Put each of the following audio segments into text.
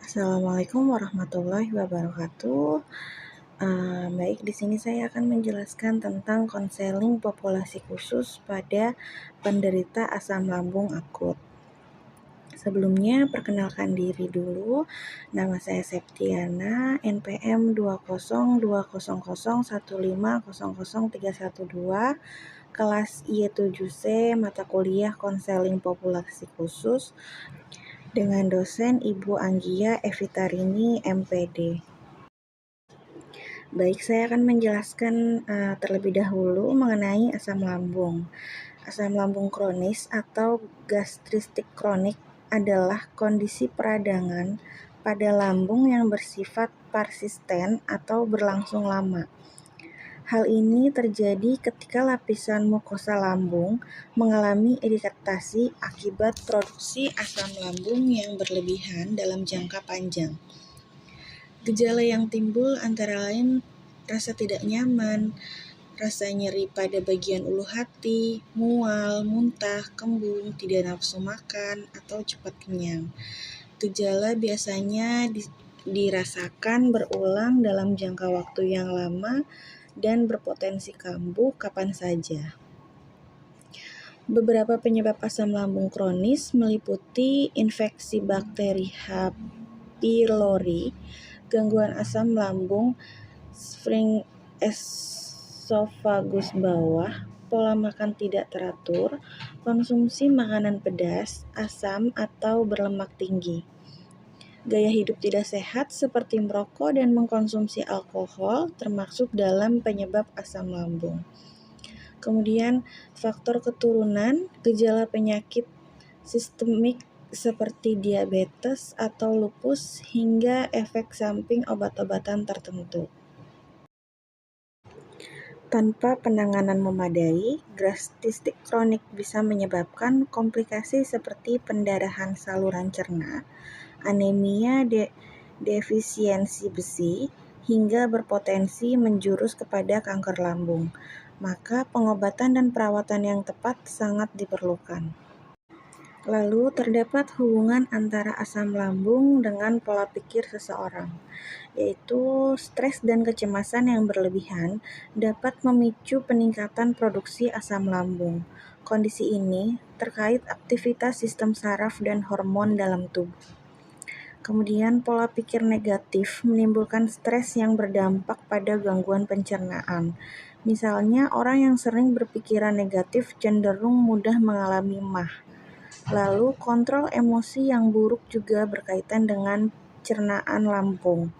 Assalamualaikum warahmatullahi wabarakatuh. Baik, di sini saya akan menjelaskan tentang konseling populasi khusus pada penderita asam lambung akut. Sebelumnya, perkenalkan diri dulu. Nama saya Septiana, NPM 2020015003112, kelas Y7C, mata kuliah konseling populasi khusus, dengan dosen Ibu Anggia Evitarini, MPD. Baik, saya akan menjelaskan terlebih dahulu mengenai asam lambung. Asam lambung kronis atau gastristik kronik adalah kondisi peradangan pada lambung yang bersifat persisten atau berlangsung lama. Hal ini terjadi ketika lapisan mukosa lambung mengalami iritasi akibat produksi asam lambung yang berlebihan dalam jangka panjang. Gejala yang timbul antara lain rasa tidak nyaman, rasa nyeri pada bagian ulu hati, mual, muntah, kembung, tidak nafsu makan, atau cepat kenyang. Gejala biasanya dirasakan berulang dalam jangka waktu yang lama dan berpotensi kambuh kapan saja. Beberapa penyebab asam lambung kronis meliputi infeksi bakteri H. pylori, gangguan asam lambung sphincter esofagus bawah, pola makan tidak teratur, konsumsi makanan pedas, asam, atau berlemak tinggi. Gaya hidup tidak sehat seperti merokok dan mengkonsumsi alkohol termasuk dalam penyebab asam lambung. Kemudian faktor keturunan, gejala penyakit sistemik seperti diabetes atau lupus hingga efek samping obat-obatan tertentu. Tanpa penanganan memadai, gastristik kronik bisa menyebabkan komplikasi seperti pendarahan saluran cerna, anemia, defisiensi besi, hingga berpotensi menjurus kepada kanker lambung. Maka pengobatan dan perawatan yang tepat sangat diperlukan. Lalu terdapat hubungan antara asam lambung dengan pola pikir seseorang, yaitu stres dan kecemasan yang berlebihan dapat memicu peningkatan produksi asam lambung. Kondisi ini terkait aktivitas sistem saraf dan hormon dalam tubuh. Kemudian pola pikir negatif menimbulkan stres yang berdampak pada gangguan pencernaan. Misalnya, orang yang sering berpikiran negatif cenderung mudah mengalami MAH. Lalu, kontrol emosi yang buruk juga berkaitan dengan cernaan lambung.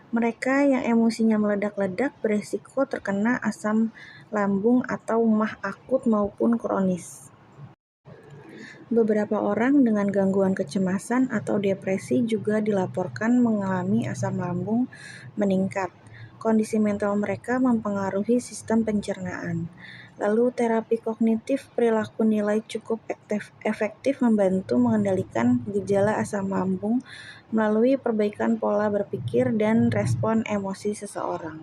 Mereka yang emosinya meledak-ledak beresiko terkena asam lambung atau MAH akut maupun kronis. Beberapa orang dengan gangguan kecemasan atau depresi juga dilaporkan mengalami asam lambung meningkat. Kondisi mental mereka mempengaruhi sistem pencernaan. Lalu terapi kognitif perilaku nilai cukup efektif membantu mengendalikan gejala asam lambung melalui perbaikan pola berpikir dan respon emosi seseorang.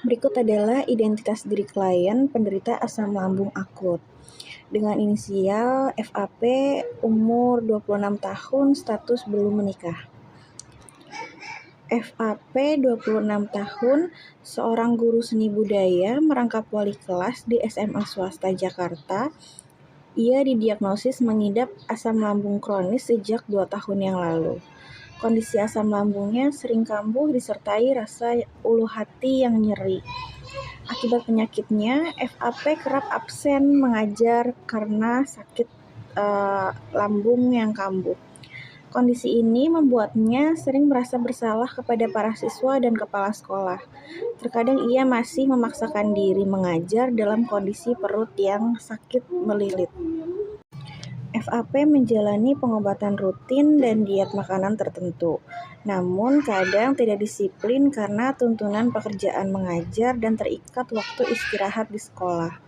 Berikut adalah identitas diri klien penderita asam lambung akut. Dengan inisial FAP, umur 26 tahun, status belum menikah. FAP 26 tahun, seorang guru seni budaya merangkap wali kelas di SMA swasta Jakarta. Ia didiagnosis mengidap asam lambung kronis sejak 2 tahun yang lalu. Kondisi asam lambungnya sering kambuh disertai rasa ulu hati yang nyeri. Akibat penyakitnya, FAP kerap absen mengajar karena sakit lambung yang kambuh. Kondisi ini membuatnya sering merasa bersalah kepada para siswa dan kepala sekolah. Terkadang ia masih memaksakan diri mengajar dalam kondisi perut yang sakit melilit. FAP menjalani pengobatan rutin dan diet makanan tertentu. Namun kadang tidak disiplin karena tuntunan pekerjaan mengajar dan terikat waktu istirahat di sekolah.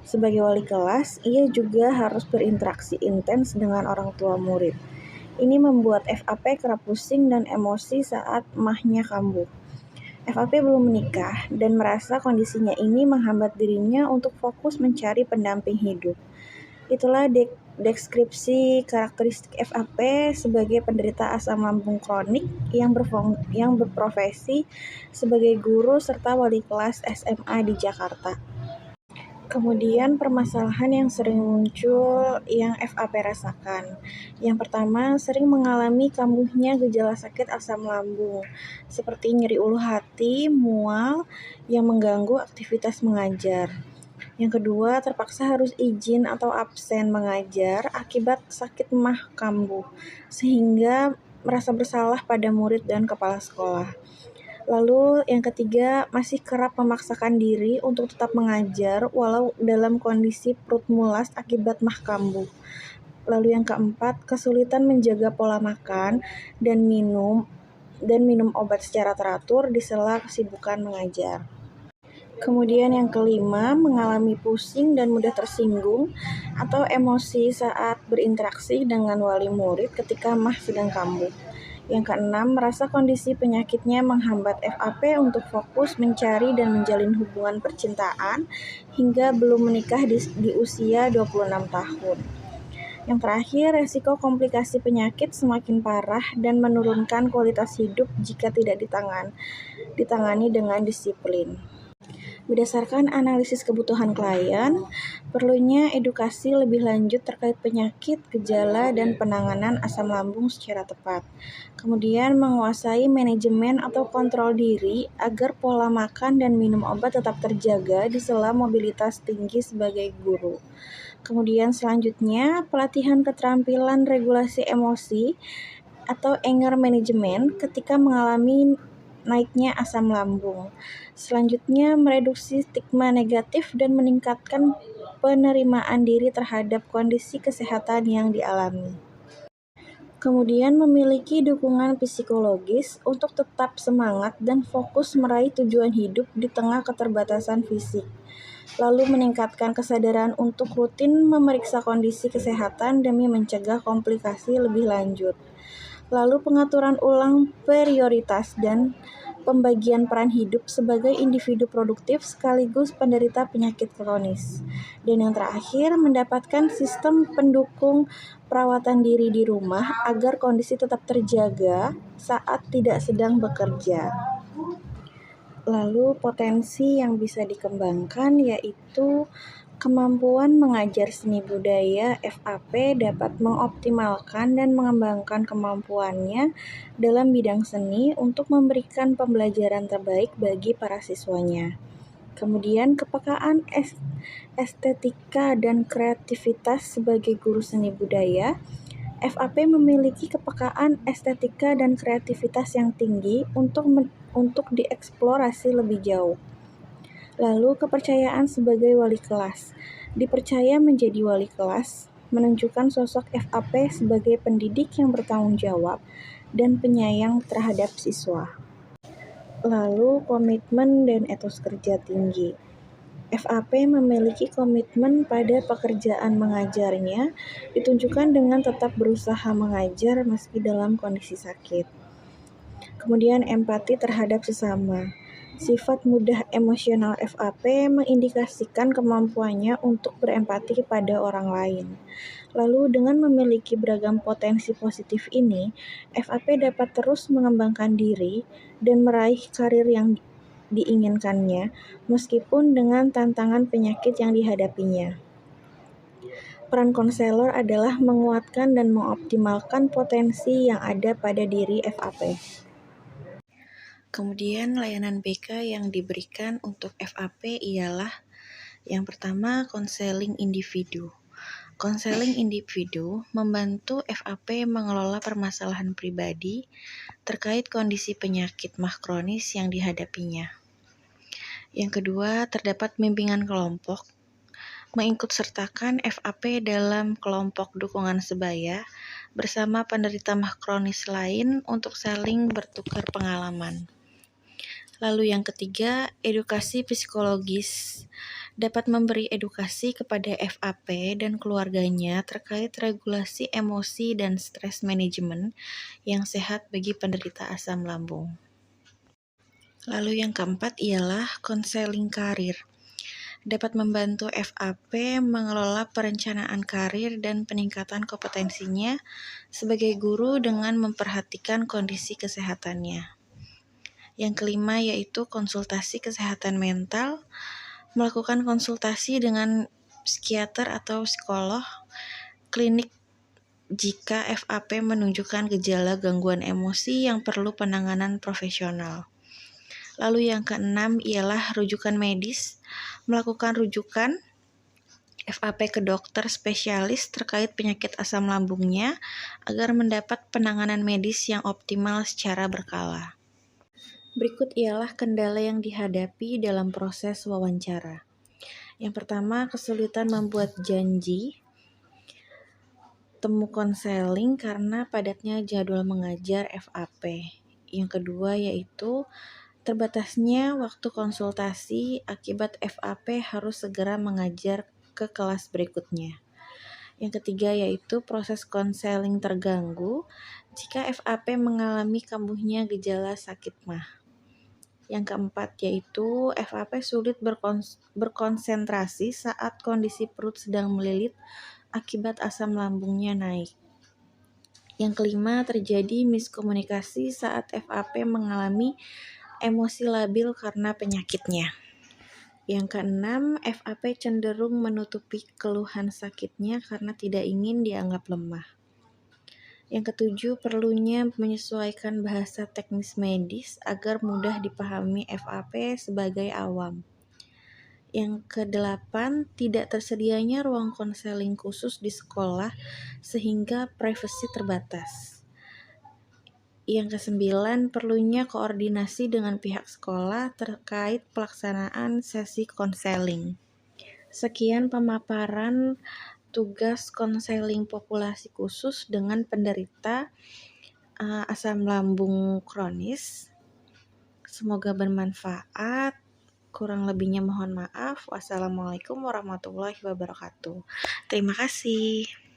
Sebagai wali kelas, ia juga harus berinteraksi intens dengan orang tua murid. Ini membuat FAP kerap pusing dan emosi saat MAH-nya kambuh. FAP belum menikah dan merasa kondisinya ini menghambat dirinya untuk fokus mencari pendamping hidup. Itulah Deskripsi karakteristik FAP sebagai penderita asam lambung kronik yang berprofesi sebagai guru serta wali kelas SMA di Jakarta. Kemudian permasalahan yang sering muncul yang FAP rasakan. Yang pertama, sering mengalami kambuhnya gejala sakit asam lambung, seperti nyeri ulu hati, mual, yang mengganggu aktivitas mengajar. Yang kedua, terpaksa harus izin atau absen mengajar akibat sakit mah kambuh, sehingga merasa bersalah pada murid dan kepala sekolah. Lalu yang ketiga, masih kerap memaksakan diri untuk tetap mengajar walau dalam kondisi perut mulas akibat mah kambuh. Lalu yang keempat, kesulitan menjaga pola makan dan minum obat secara teratur di sela kesibukan mengajar. Kemudian yang kelima, mengalami pusing dan mudah tersinggung atau emosi saat berinteraksi dengan wali murid ketika mah sedang kambuh. Yang keenam, merasa kondisi penyakitnya menghambat FAP untuk fokus mencari dan menjalin hubungan percintaan hingga belum menikah di usia 26 tahun. Yang terakhir, resiko komplikasi penyakit semakin parah dan menurunkan kualitas hidup jika tidak ditangani dengan disiplin. Berdasarkan analisis kebutuhan klien, perlunya edukasi lebih lanjut terkait penyakit, gejala, dan penanganan asam lambung secara tepat. Kemudian menguasai manajemen atau kontrol diri agar pola makan dan minum obat tetap terjaga di sela mobilitas tinggi sebagai guru. Kemudian selanjutnya, pelatihan keterampilan regulasi emosi atau anger management ketika mengalami naiknya asam lambung. Selanjutnya, mereduksi stigma negatif dan meningkatkan penerimaan diri terhadap kondisi kesehatan yang dialami. Kemudian memiliki dukungan psikologis untuk tetap semangat dan fokus meraih tujuan hidup di tengah keterbatasan fisik. Lalu meningkatkan kesadaran untuk rutin memeriksa kondisi kesehatan demi mencegah komplikasi lebih lanjut. Lalu pengaturan ulang prioritas dan pembagian peran hidup sebagai individu produktif sekaligus penderita penyakit kronis. Dan yang terakhir, mendapatkan sistem pendukung perawatan diri di rumah agar kondisi tetap terjaga saat tidak sedang bekerja. Lalu potensi yang bisa dikembangkan yaitu kemampuan mengajar seni budaya. FAP dapat mengoptimalkan dan mengembangkan kemampuannya dalam bidang seni untuk memberikan pembelajaran terbaik bagi para siswanya. Kemudian kepekaan estetika dan kreativitas sebagai guru seni budaya. FAP memiliki kepekaan estetika dan kreativitas yang tinggi untuk dieksplorasi lebih jauh. Lalu kepercayaan sebagai wali kelas. Dipercaya menjadi wali kelas, menunjukkan sosok FAP sebagai pendidik yang bertanggung jawab dan penyayang terhadap siswa. Lalu komitmen dan etos kerja tinggi. FAP memiliki komitmen pada pekerjaan mengajarnya, ditunjukkan dengan tetap berusaha mengajar meski dalam kondisi sakit. Kemudian empati terhadap sesama. Sifat mudah emosional FAP mengindikasikan kemampuannya untuk berempati pada orang lain. Lalu dengan memiliki beragam potensi positif ini, FAP dapat terus mengembangkan diri dan meraih karir yang diinginkannya, meskipun dengan tantangan penyakit yang dihadapinya. Peran konselor adalah menguatkan dan mengoptimalkan potensi yang ada pada diri FAP. Kemudian layanan BK yang diberikan untuk FAP ialah yang pertama, konseling individu. Konseling individu membantu FAP mengelola permasalahan pribadi terkait kondisi penyakit mah kronis yang dihadapinya. Yang kedua, terdapat bimbingan kelompok, mengikutsertakan FAP dalam kelompok dukungan sebaya bersama penderita mah kronis lain untuk saling bertukar pengalaman. Lalu yang ketiga, edukasi psikologis dapat memberi edukasi kepada FAP dan keluarganya terkait regulasi emosi dan stres manajemen yang sehat bagi penderita asam lambung. Lalu yang keempat ialah konseling karir. dapat membantu FAP mengelola perencanaan karir dan peningkatan kompetensinya sebagai guru dengan memperhatikan kondisi kesehatannya. Yang kelima yaitu konsultasi kesehatan mental, melakukan konsultasi dengan psikiater atau psikolog klinik jika FAP menunjukkan gejala gangguan emosi yang perlu penanganan profesional. Lalu yang keenam ialah rujukan medis, melakukan rujukan FAP ke dokter spesialis terkait penyakit asam lambungnya agar mendapat penanganan medis yang optimal secara berkala. Berikut ialah kendala yang dihadapi dalam proses wawancara. Yang pertama, kesulitan membuat janji temu konseling karena padatnya jadwal mengajar FAP. Yang kedua yaitu terbatasnya waktu konsultasi akibat FAP harus segera mengajar ke kelas berikutnya. Yang ketiga yaitu proses konseling terganggu jika FAP mengalami kambuhnya gejala sakit mah. Yang keempat yaitu FAP sulit berkonsentrasi saat kondisi perut sedang melilit akibat asam lambungnya naik. Yang kelima, terjadi miskomunikasi saat FAP mengalami emosi labil karena penyakitnya. Yang keenam, FAP cenderung menutupi keluhan sakitnya karena tidak ingin dianggap lemah. Yang ketujuh, perlunya menyesuaikan bahasa teknis medis agar mudah dipahami FAP sebagai awam. Yang kedelapan, tidak tersedianya ruang konseling khusus di sekolah sehingga privasi terbatas. Yang kesembilan, perlunya koordinasi dengan pihak sekolah terkait pelaksanaan sesi konseling. Sekian pemaparan tugas konseling populasi khusus dengan penderita asam lambung kronis. Semoga bermanfaat. Kurang lebihnya mohon maaf. Wassalamualaikum warahmatullahi wabarakatuh. Terima kasih.